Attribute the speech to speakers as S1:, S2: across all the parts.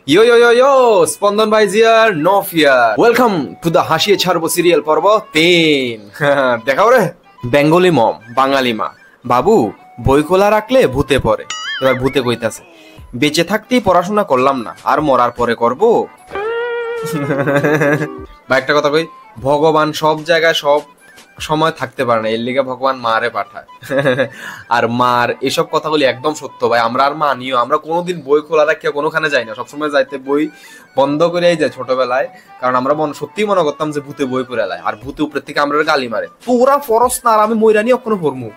S1: ইয়ো ইয়ো ইয়ো ইয়ো স্পন্দন ভাই জিয়ার no fear welcome to the হাসিয়ে ছাড়বো সিরিয়াল পর্ব 3। দেখাও রে বেঙ্গলি মম বাঙালি মা বাবু বই খোলা রাখলে ভূতে পড়ে। এবার ভূতে কইতাছে বেঁচে থাকতেই পড়াশোনা করলাম না, আর মরার পরে করব। বা একটা কথা কই, ভগবান সব জায়গায় সব সময় থাকতে পারে না, এর লিগে ভগবান মারে পাঠায়। আর মার এসব কথাগুলি একদম সত্য ভাই, আমরা আর মানিও, আমরা কোনোদিন বই খোলা রাখিয়া কোনোখানে যাই না, সবসময় যাইতে বই বন্ধ করেই যায় ছোটবেলায়, কারণ আমরা সত্যি মনে করতাম যে ভূতে বই পড়ে লাই, আর ভূতে উপরের থেকে আমরা গালি মারে, তোরা ফরস না আর আমি মইরা নিয়ে কখনো পড়মু।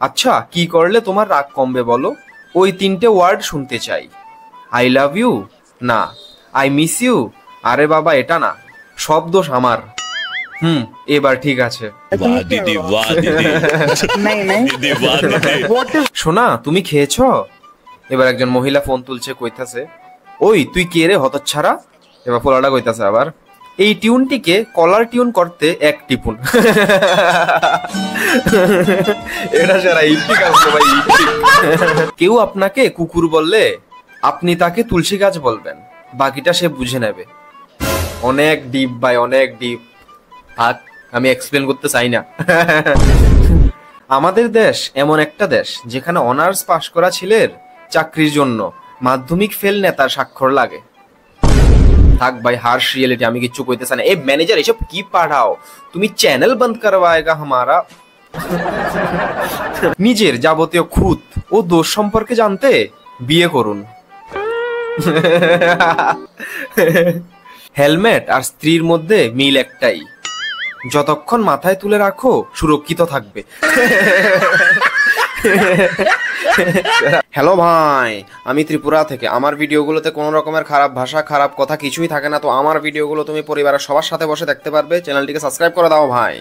S1: আচ্ছা কি করলে তোমার রাগ কমবে বলো? ওই 3টে ওয়ার্ড শুনতে চাই। আই লাভ ইউ না, আই মিস ইউ, আরে বাবা এটা না, সব দোষ আমার। এবার ঠিক আছে। শোনা তুমি খেয়েছো? এবার একজন মহিলা ফোন তুলছে, কইতাছে ওই তুই কে রে হতচ্ছাড়া। এবার পোলাটা কইতাছে আবার এই টিউনটিকে কলার টিউন করতে এক টিপুন। এটা সারা ইপটিক আসলো ভাই, ইপটিক। কেউ আপনাকে কুকুর বললে আপনি তাকে তুলসী গাছ বলবেন, বাকিটা সে বুঝে নেবে। অনেক ডিপ ভাই, অনেক ডিপ। থাক, আমি এক্সপ্লেন করতে চাই না। আমাদের দেশ এমন একটা দেশ যেখানে অনার্স পাশ করা ছেলের চাকরির জন্য মাধ্যমিক ফেল নেতার স্বাক্ষর লাগে। থাক ভাই, হার্শ রিয়েলিটি, আমি কিচ্ছু কইতে চাই না। এই ম্যানেজার এসব কি পাঠাও, তুমি চ্যানেল বন্ধ করবায়েগা হামারা। নিজের যাবতীয় খুঁত ও দোষ সম্পর্কে জানতে বিয়ে করুন। হেলমেট আর স্ত্রীর মধ্যে মিল একটাই, যতক্ষণ মাথায় তুলে রাখো সুরক্ষিত থাকবে। হ্যালো ভাই, আমি ত্রিপুরা থেকে। আমার ভিডিওগুলোতে কোনো রকমের খারাপ ভাষা খারাপ কথা কিছুই থাকে না, তো আমার ভিডিওগুলো তুমি পরিবারের সবার সাথে বসে দেখতে পারবে। চ্যানেলটিকে সাবস্ক্রাইব করে দাও ভাই।